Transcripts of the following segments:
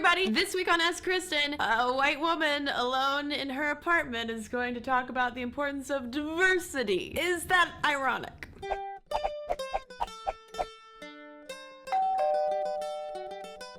everybody! This week on Ask Kristen, a white woman alone in her apartment is going to talk about the importance of diversity. Is that ironic?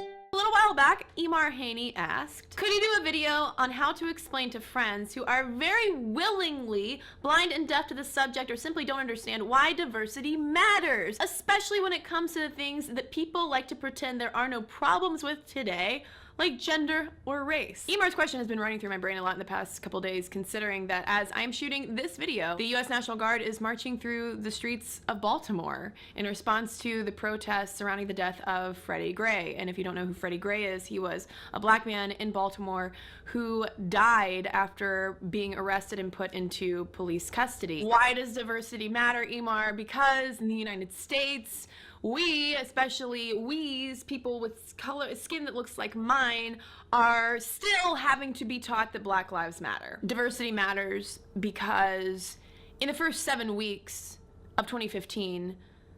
A little while back, Emar Haney asked, could he do a video on how to explain to friends who are very willingly blind and deaf to the subject or simply don't understand why diversity matters, especially when it comes to the things that people like to pretend there are no problems with today, like gender or race. Emar's question has been running through my brain a lot in the past couple days, considering that as I'm shooting this video, the U.S. National Guard is marching through the streets of Baltimore in response to the protests surrounding the death of Freddie Gray. And if you don't know who Freddie Gray is, he was a black man in Baltimore who died after being arrested and put into police custody. Why does diversity matter, Emar? Because in the United States, we, especially we's, people with skin that looks like mine, are still having to be taught that Black Lives Matter. Diversity matters because in the first 7 weeks of 2015,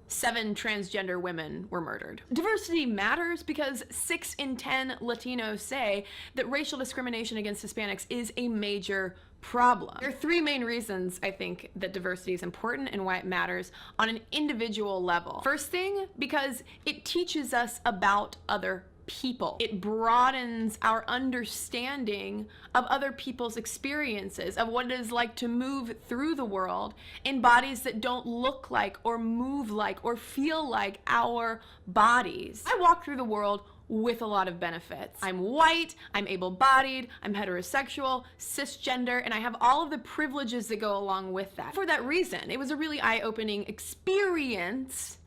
7 transgender women were murdered. Diversity matters because 6 in 10 Latinos say that racial discrimination against Hispanics is a major problem. There are 3 main reasons I think that diversity is important and why it matters on an individual level. First thing, because it teaches us about other people. It broadens our understanding of other people's experiences, of what it is like to move through the world in bodies that don't look like or move like or feel like our bodies. I walk through the world with a lot of benefits. I'm white, I'm able-bodied, I'm heterosexual, cisgender, and I have all of the privileges that go along with that. For that reason, it was a really eye-opening experience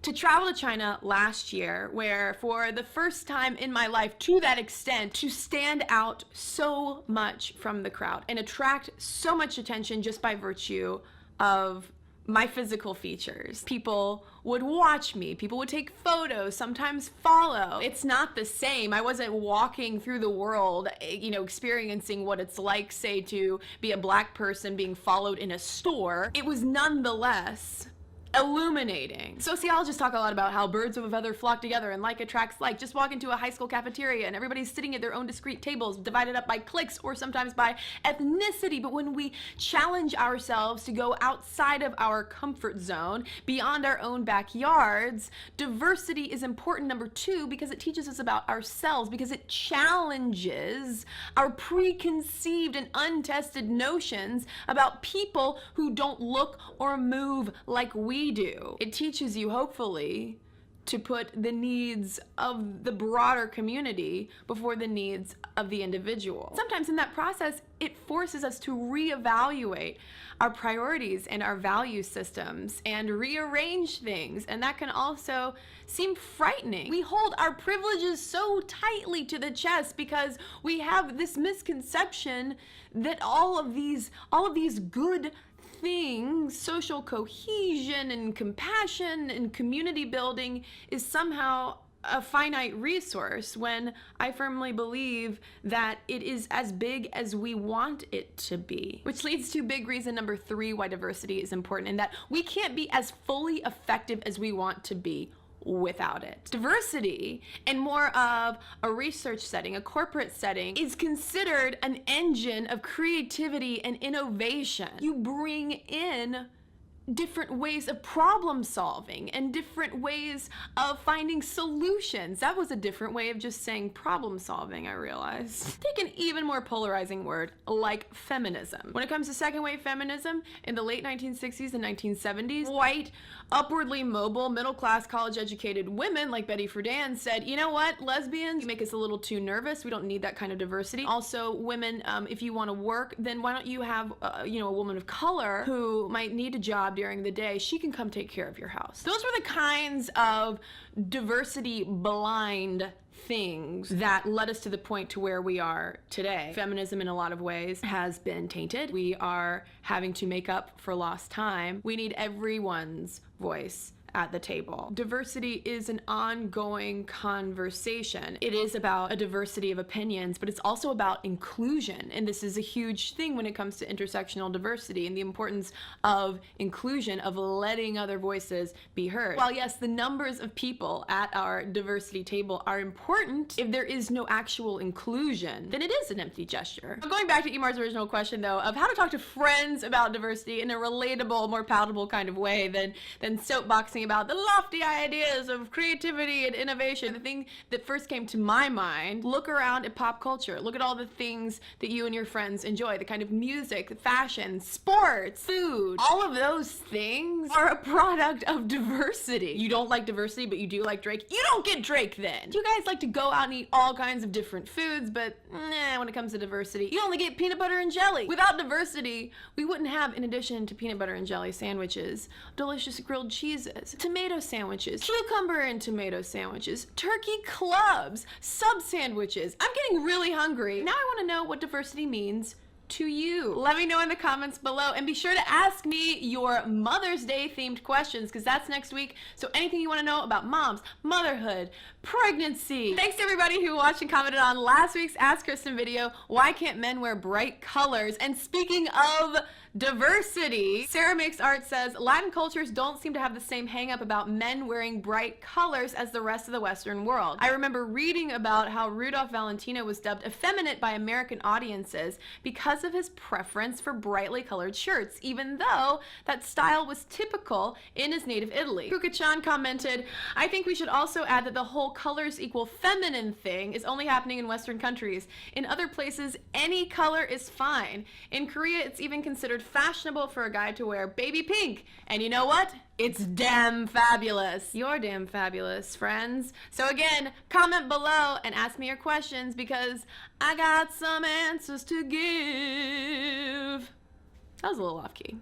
to travel to China last year, where for the first time in my life, to that extent, to stand out so much from the crowd and attract so much attention just by virtue of my physical features. People would watch me, people would take photos, sometimes follow. It's not the same. I wasn't walking through the world, experiencing what it's like, say, to be a black person being followed in a store. It was nonetheless illuminating. Sociologists talk a lot about how birds of a feather flock together and like attracts like. Just walk into a high school cafeteria and everybody's sitting at their own discrete tables, divided up by cliques or sometimes by ethnicity. But when we challenge ourselves to go outside of our comfort zone, beyond our own backyards, diversity is important, number 2, because it teaches us about ourselves, because it challenges our preconceived and untested notions about people who don't look or move like we do. It teaches you, hopefully, to put the needs of the broader community before the needs of the individual. Sometimes in that process, it forces us to reevaluate our priorities and our value systems and rearrange things, and that can also seem frightening. We hold our privileges so tightly to the chest because we have this misconception that all of these good things, social cohesion and compassion and community building, is somehow a finite resource, when I firmly believe that it is as big as we want it to be. Which leads to big reason number 3 why diversity is important, and that we can't be as fully effective as we want to be without it. Diversity, in more of a research setting, a corporate setting, is considered an engine of creativity and innovation. You bring in different ways of problem solving and different ways of finding solutions. That was a different way of just saying problem solving, I realized. Take an even more polarizing word like feminism. When it comes to second wave feminism in the late 1960s and 1970s, white, upwardly mobile, middle-class, college-educated women like Betty Friedan said, you know what, lesbians, you make us a little too nervous. We don't need that kind of diversity. Also, women, if you want to work, then why don't you have a woman of color who might need a job during the day? She can come take care of your house. Those were the kinds of diversity blind things that led us to the point to where we are today. Feminism in a lot of ways has been tainted. We are having to make up for lost time. We need everyone's voice at the table. Diversity is an ongoing conversation. It is about a diversity of opinions, but it's also about inclusion. And this is a huge thing when it comes to intersectional diversity and the importance of inclusion, of letting other voices be heard. While yes, the numbers of people at our diversity table are important, if there is no actual inclusion, then it is an empty gesture. But going back to Emar's original question though, of how to talk to friends about diversity in a relatable, more palatable kind of way than soapboxing about the lofty ideas of creativity and innovation. The thing that first came to my mind, look around at pop culture. Look at all the things that you and your friends enjoy, the kind of music, fashion, sports, food. All of those things are a product of diversity. You don't like diversity, but you do like Drake. You don't get Drake then. You guys like to go out and eat all kinds of different foods, but when it comes to diversity, you only get peanut butter and jelly. Without diversity, we wouldn't have, in addition to peanut butter and jelly sandwiches, delicious grilled cheeses, tomato sandwiches, cucumber and tomato sandwiches, turkey clubs, sub sandwiches. I'm getting really hungry. Now I want to know what diversity means to you. Let me know in the comments below, and be sure to ask me your Mother's Day themed questions, because that's next week. So anything you want to know about moms, motherhood, pregnancy. Thanks to everybody who watched and commented on last week's Ask Kristen video, why can't men wear bright colors? And speaking of diversity, Sarah Makes Art says Latin cultures don't seem to have the same hang up about men wearing bright colors as the rest of the Western world. I remember reading about how Rudolph Valentino was dubbed effeminate by American audiences because of his preference for brightly colored shirts, even though that style was typical in his native Italy. Kukachan commented, I think we should also add that the whole colors equal feminine thing is only happening in Western countries. In other places, any color is fine. In Korea, it's even considered fashionable for a guy to wear baby pink. And you know what? It's damn fabulous. You're damn fabulous, friends. So again, comment below and ask me your questions, because I got some answers to give. That was a little off key.